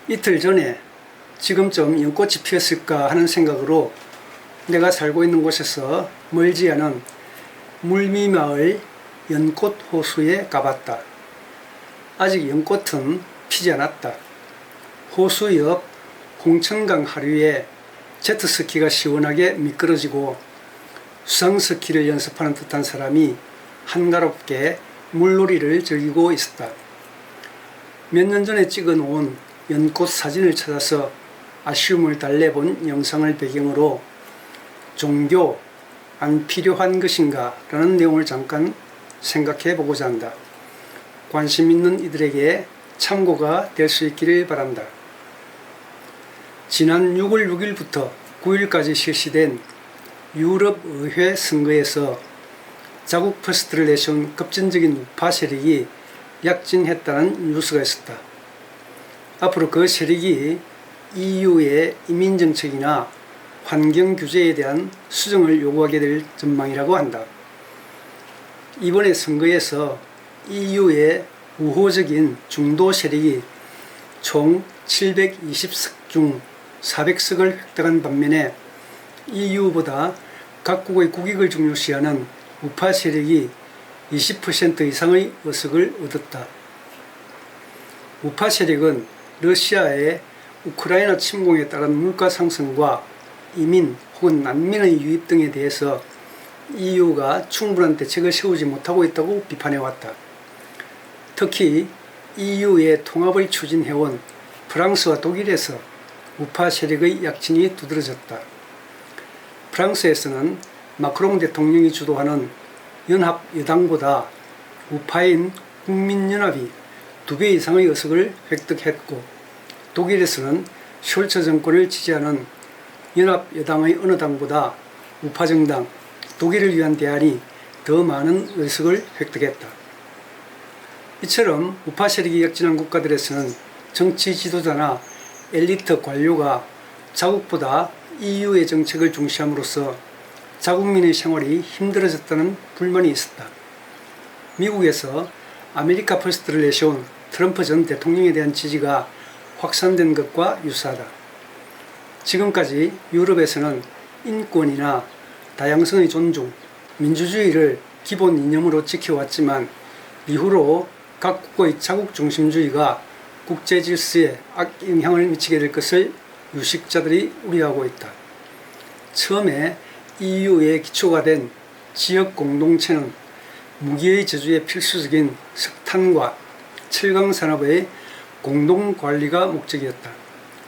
이틀 전에 지금쯤 연꽃이 피었을까 하는 생각으로 내가 살고 있는 곳에서 멀지 않은 물미마을 연꽃 호수에 가봤다. 아직 연꽃은 피지 않았다. 호수 옆 홍천강 하류에 제트스키가 시원하게 미끄러지고 수상스키를 연습하는 듯한 사람이 한가롭게 물놀이를 즐기고 있었다. 몇 년 전에 찍어놓은 연꽃 사진을 찾아서 아쉬움을 달래본 영상을 배경으로 종교 안 필요한 것인가 라는 내용을 잠깐 생각해 보고자 한다. 관심 있는 이들에게 참고가 될 수 있기를 바란다. 지난 6월 6일부터 9일까지 실시된 유럽의회 선거에서 자국 퍼스트를 내세운 급진적인 우파 세력이 약진했다는 뉴스가 있었다. 앞으로 그 세력이 EU의 이민정책이나 환경규제에 대한 수정을 요구하게 될 전망이라고 한다. 이번에 선거에서 EU의 우호적인 중도 세력이 총 720석 중 400석을 획득한 반면에 EU보다 각국의 국익을 중요시하는 우파 세력이 20% 이상의 의석을 얻었다. 우파 세력은 러시아의 우크라이나 침공에 따른 물가 상승과 이민 혹은 난민의 유입 등에 대해서 EU가 충분한 대책을 세우지 못하고 있다고 비판해왔다. 특히 EU의 통합을 추진해온 프랑스와 독일에서 우파 세력의 약진이 두드러졌다. 프랑스에서는 마크롱 대통령이 주도하는 연합 여당보다 우파인 국민연합이 2배 이상의 의석을 획득했고, 독일에서는 숄츠 정권을 지지하는 연합 여당의 어느 당보다 우파 정당 독일을 위한 대안이 더 많은 의석을 획득했다. 이처럼 우파 세력이 약진한 국가들에서는 정치 지도자나 엘리트 관료가 자국보다 EU의 정책을 중시함으로써 자국민의 생활이 힘들어졌다는 불만이 있었다. 미국에서 아메리카 퍼스트를 내세운 트럼프 전 대통령에 대한 지지가 확산된 것과 유사하다. 지금까지 유럽에서는 인권이나 다양성의 존중, 민주주의를 기본 이념으로 지켜왔지만 이후로 각국의 자국 중심주의가 국제 질서에 악영향을 미치게 될 것을 유식자들이 우려하고 있다. 처음에 EU의 기초가 된 지역 공동체는 무기의 제조에 필수적인 석탄과 철강 산업의 공동 관리가 목적이었다.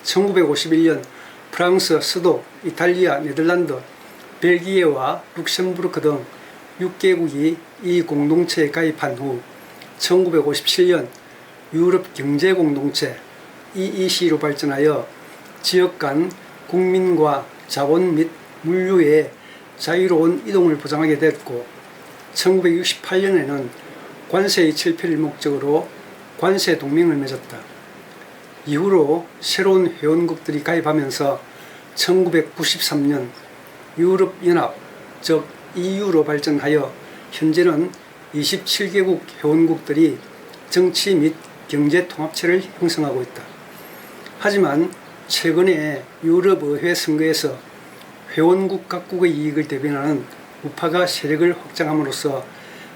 1951년 프랑스, 스도, 이탈리아, 네덜란드, 벨기에와 룩셈부르크 등 6개국이 이 공동체에 가입한 후 1957년 유럽 경제공동체 EEC로 발전하여 지역 간 국민과 자본 및 물류의 자유로운 이동을 보장하게 됐고, 1968년에는 관세의 철폐를 목적으로 관세 동맹을 맺었다. 이후로 새로운 회원국들이 가입하면서 1993년 유럽연합, 즉 EU로 발전하여 현재는 27개국 회원국들이 정치 및 경제 통합체를 형성하고 있다. 하지만 최근에 유럽의회 선거에서 회원국 각국의 이익을 대변하는 우파가 세력을 확장함으로써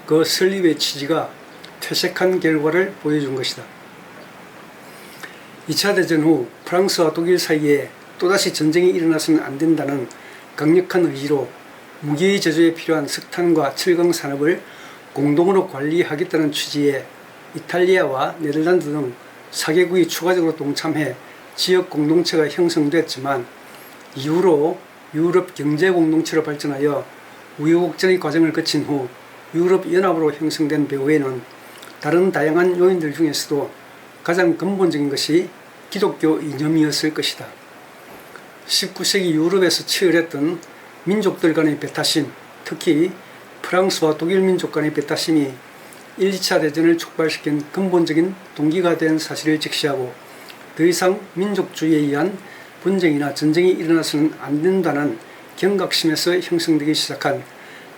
그 설립의 취지가 퇴색한 결과를 보여준 것이다. 2차 대전 후 프랑스와 독일 사이에 또다시 전쟁이 일어나서는 안 된다는 강력한 의지로 무기의 제조에 필요한 석탄과 철강 산업을 공동으로 관리하겠다는 취지에 이탈리아와 네덜란드 등 4개국이 추가적으로 동참해 지역 공동체가 형성됐지만, 이후로 유럽 경제공동체로 발전하여 우여곡절의 과정을 거친 후 유럽연합으로 형성된 배후에는 다른 다양한 요인들 중에서도 가장 근본적인 것이 기독교 이념이었을 것이다. 19세기 유럽에서 치열했던 민족들 간의 배타심, 특히 프랑스와 독일 민족 간의 배타심이 1, 2차 대전을 촉발시킨 근본적인 동기가 된 사실을 직시하고, 더 이상 민족주의에 의한 분쟁이나 전쟁이 일어나서는 안 된다는 경각심에서 형성되기 시작한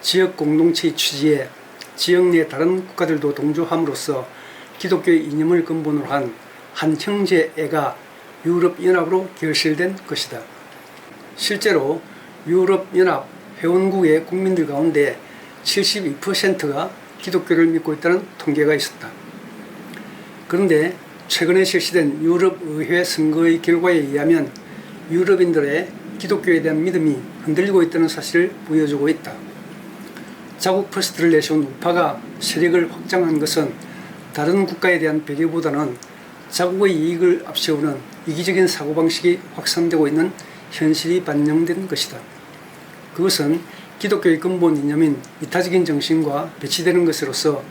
지역 공동체의 취지에 지역 내 다른 국가들도 동조함으로써 기독교의 이념을 근본으로 한 한 형제애가 유럽연합으로 결실된 것이다. 실제로 유럽연합 회원국의 국민들 가운데 72%가 기독교를 믿고 있다는 통계가 있었다. 그런데 최근에 실시된 유럽의회 선거의 결과에 의하면 유럽인들의 기독교에 대한 믿음이 흔들리고 있다는 사실을 보여주고 있다. 자국 퍼스트를 내세운 우파가 세력을 확장한 것은 다른 국가에 대한 배려보다는 자국의 이익을 앞세우는 이기적인 사고방식이 확산되고 있는 현실이 반영된 것이다. 그것은 기독교의 근본 이념인 이타적인 정신과 배치되는 것으로서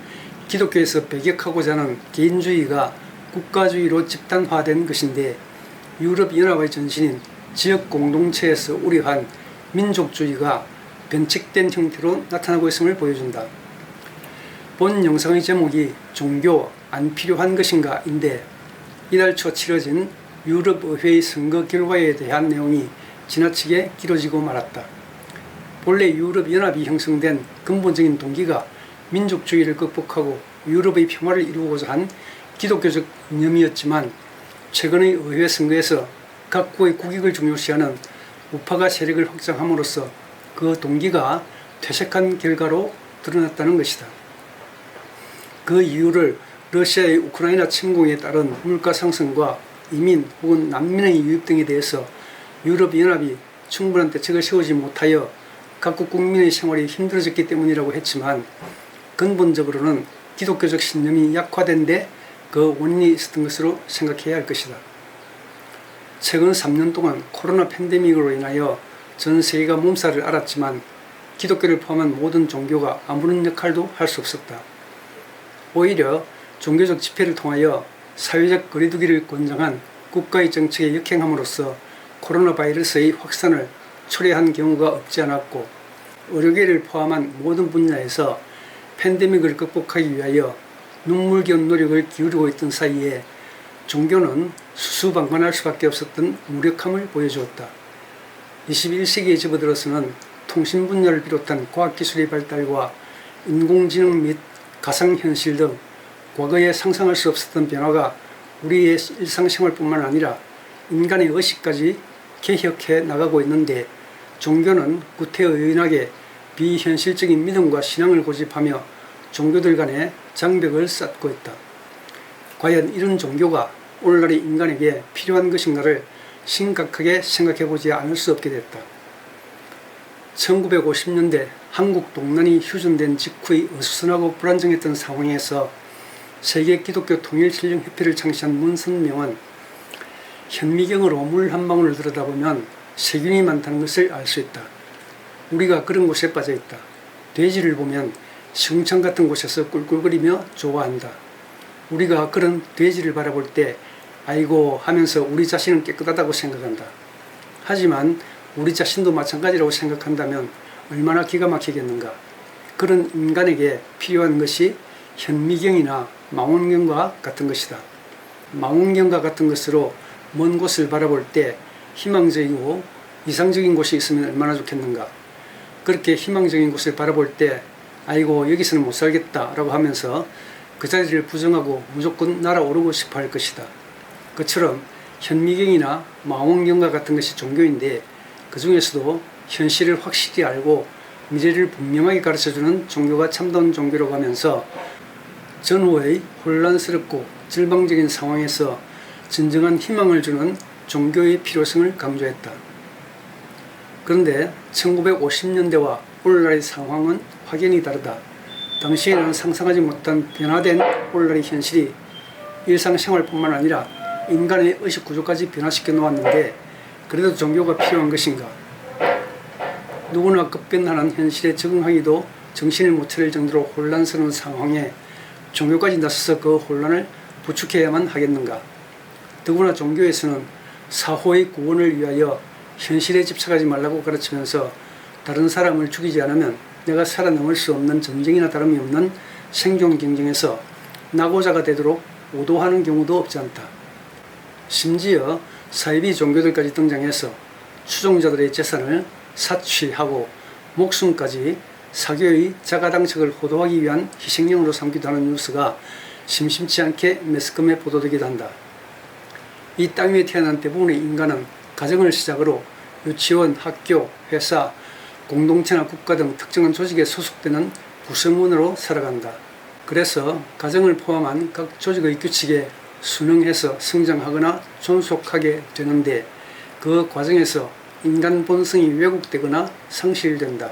기독교에서 배격하고자 하는 개인주의가 국가주의로 집단화된 것인데, 유럽연합의 전신인 지역 공동체에서 우려한 민족주의가 변칙된 형태로 나타나고 있음을 보여준다. 본 영상의 제목이 종교 안 필요한 것인가 인데, 이달 초 치러진 유럽의회의 선거 결과에 대한 내용이 지나치게 길어지고 말았다. 본래 유럽연합이 형성된 근본적인 동기가 민족주의를 극복하고 유럽의 평화를 이루고자 한 기독교적 이념이었지만, 최근의 의회 선거에서 각국의 국익을 중요시하는 우파가 세력을 확장함으로써 그 동기가 퇴색한 결과로 드러났다는 것이다. 그 이유를 러시아의 우크라이나 침공에 따른 물가 상승과 이민 혹은 난민의 유입 등에 대해서 유럽연합이 충분한 대책을 세우지 못하여 각국 국민의 생활이 힘들어졌기 때문이라고 했지만, 근본적으로는 기독교적 신념이 약화된 데 그 원인이 있었던 것으로 생각해야 할 것이다. 최근 3년 동안 코로나 팬데믹으로 인하여 전 세계가 몸살을 앓았지만 기독교를 포함한 모든 종교가 아무런 역할도 할 수 없었다. 오히려 종교적 집회를 통하여 사회적 거리두기를 권장한 국가의 정책에 역행함으로써 코로나 바이러스의 확산을 초래한 경우가 없지 않았고, 의료계를 포함한 모든 분야에서 팬데믹을 극복하기 위하여 눈물겨운 노력을 기울이고 있던 사이에 종교는 수수방관할 수밖에 없었던 무력함을 보여주었다. 21세기에 접어들어서는 통신 분야를 비롯한 과학기술의 발달과 인공지능 및 가상현실 등 과거에 상상할 수 없었던 변화가 우리의 일상생활뿐만 아니라 인간의 의식까지 개혁해 나가고 있는데, 종교는 구태의연하게 비현실적인 믿음과 신앙을 고집하며 종교들 간의 장벽을 쌓고 있다. 과연 이런 종교가 오늘날의 인간에게 필요한 것인가를 심각하게 생각해보지 않을 수 없게 됐다. 1950년대 한국 동란이 휴전된 직후의 어수선하고 불안정했던 상황에서 세계 기독교 통일신령협회를 창시한 문선명은 현미경으로 물 한 방울을 들여다보면 세균이 많다는 것을 알 수 있다. 우리가 그런 곳에 빠져 있다. 돼지를 보면 시궁창 같은 곳에서 꿀꿀거리며 좋아한다. 우리가 그런 돼지를 바라볼 때 아이고 하면서 우리 자신은 깨끗하다고 생각한다. 하지만 우리 자신도 마찬가지라고 생각한다면 얼마나 기가 막히겠는가. 그런 인간에게 필요한 것이 현미경이나 망원경과 같은 것이다. 망원경과 같은 것으로 먼 곳을 바라볼 때 희망적이고 이상적인 곳이 있으면 얼마나 좋겠는가. 그렇게 희망적인 곳을 바라볼 때 아이고 여기서는 못 살겠다 라고 하면서 그 자리를 부정하고 무조건 날아오르고 싶어 할 것이다. 그처럼 현미경이나 망원경과 같은 것이 종교인데, 그 중에서도 현실을 확실히 알고 미래를 분명하게 가르쳐주는 종교가 참다운 종교라고 하면서 전후의 혼란스럽고 절망적인 상황에서 진정한 희망을 주는 종교의 필요성을 강조했다. 그런데 1950년대와 오늘날의 상황은 확연히 다르다. 당시에는 상상하지 못한 변화된 오늘날의 현실이 일상생활뿐만 아니라 인간의 의식 구조까지 변화시켜 놓았는데, 그래도 종교가 필요한 것인가? 누구나 급변하는 현실에 적응하기도 정신을 못 차릴 정도로 혼란스러운 상황에 종교까지 나서서 그 혼란을 부축해야만 하겠는가? 더구나 종교에서는 사후의 구원을 위하여 현실에 집착하지 말라고 가르치면서 다른 사람을 죽이지 않으면 내가 살아남을 수 없는 전쟁이나 다름이 없는 생존 경쟁에서 낙오자가 되도록 오도하는 경우도 없지 않다. 심지어 사이비 종교들까지 등장해서 추종자들의 재산을 사취하고 목숨까지 사교의 자가당착을 호도하기 위한 희생양으로 삼기도 하는 뉴스가 심심치 않게 매스컴에 보도되기도 한다. 이 땅 위에 태어난 대부분의 인간은 가정을 시작으로 유치원, 학교, 회사, 공동체나 국가 등 특정한 조직에 소속되는 구성원으로 살아간다. 그래서 가정을 포함한 각 조직의 규칙에 순응해서 성장하거나 존속하게 되는데 그 과정에서 인간 본성이 왜곡되거나 상실된다.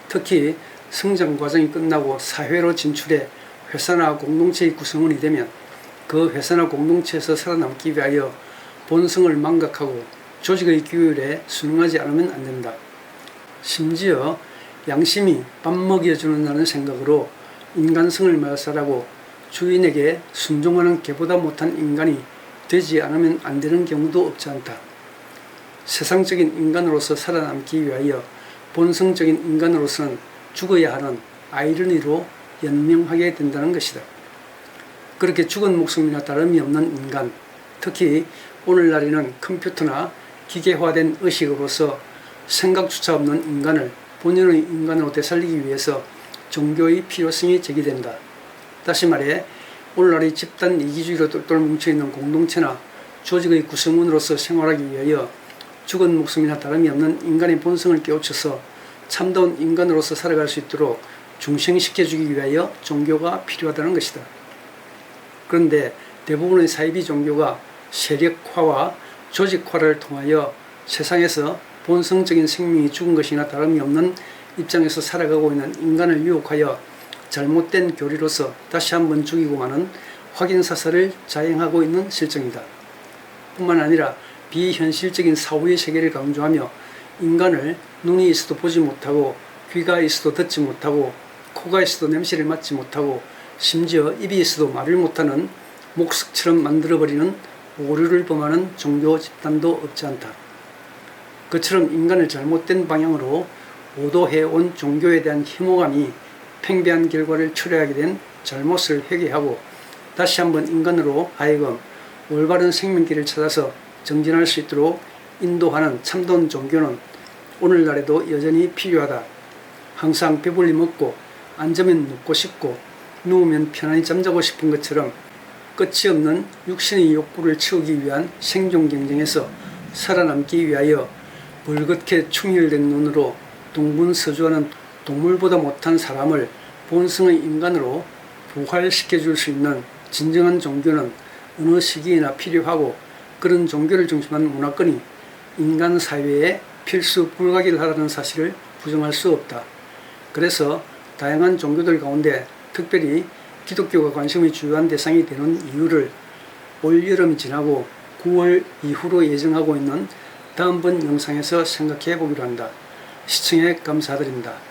특히 성장 과정이 끝나고 사회로 진출해 회사나 공동체의 구성원이 되면 그 회사나 공동체에서 살아남기 위하여 본성을 망각하고 조직의 규율에 순응하지 않으면 안 된다. 심지어 양심이 밥 먹여주는다는 생각으로 인간성을 말살하고 주인에게 순종하는 개보다 못한 인간이 되지 않으면 안 되는 경우도 없지 않다. 세상적인 인간으로서 살아남기 위하여 본성적인 인간으로서는 죽어야 하는 아이러니로 연명하게 된다는 것이다. 그렇게 죽은 목숨이나 다름이 없는 인간, 특히 오늘날에는 컴퓨터나 기계화된 의식으로서 생각조차 없는 인간을 본연의 인간으로 되살리기 위해서 종교의 필요성이 제기된다. 다시 말해 오늘날의 집단 이기주의로 똘똘 뭉쳐있는 공동체나 조직의 구성원으로서 생활하기 위하여 죽은 목숨이나 다름이 없는 인간의 본성을 깨우쳐서 참다운 인간으로서 살아갈 수 있도록 중생시켜주기 위하여 종교가 필요하다는 것이다. 그런데 대부분의 사이비 종교가 세력화와 조직화를 통하여 세상에서 본성적인 생명이 죽은 것이나 다름이 없는 입장에서 살아가고 있는 인간을 유혹하여 잘못된 교리로서 다시 한번 죽이고 마는 확인사살을 자행하고 있는 실정이다. 뿐만 아니라 비현실적인 사후의 세계를 강조하며 인간을 눈이 있어도 보지 못하고 귀가 있어도 듣지 못하고 코가 있어도 냄새를 맡지 못하고 심지어 입이 있어도 말을 못하는 목석처럼 만들어버리는 오류를 범하는 종교 집단도 없지 않다. 그처럼 인간을 잘못된 방향으로 오도해온 종교에 대한 혐오감이 팽배한 결과를 초래하게 된 잘못을 회개하고 다시 한번 인간으로 하여금 올바른 생명길을 찾아서 정진할 수 있도록 인도하는 참다운 종교는 오늘날에도 여전히 필요하다. 항상 배불리 먹고 앉으면 눕고 싶고 누우면 편안히 잠자고 싶은 것처럼 끝이 없는 육신의 욕구를 채우기 위한 생존 경쟁에서 살아남기 위하여 벌겋게 충혈된 눈으로 동분서주하는 동물보다 못한 사람을 본성의 인간으로 부활시켜줄 수 있는 진정한 종교는 어느 시기에나 필요하고 그런 종교를 중심한 문화권이 인간 사회에 필수 불가결하다는 사실을 부정할 수 없다. 그래서 다양한 종교들 가운데 특별히 기독교가 관심이 주요한 대상이 되는 이유를 올여름이 지나고 9월 이후로 예정하고 있는 다음번 영상에서 생각해 보기로 한다. 시청해 감사드립니다.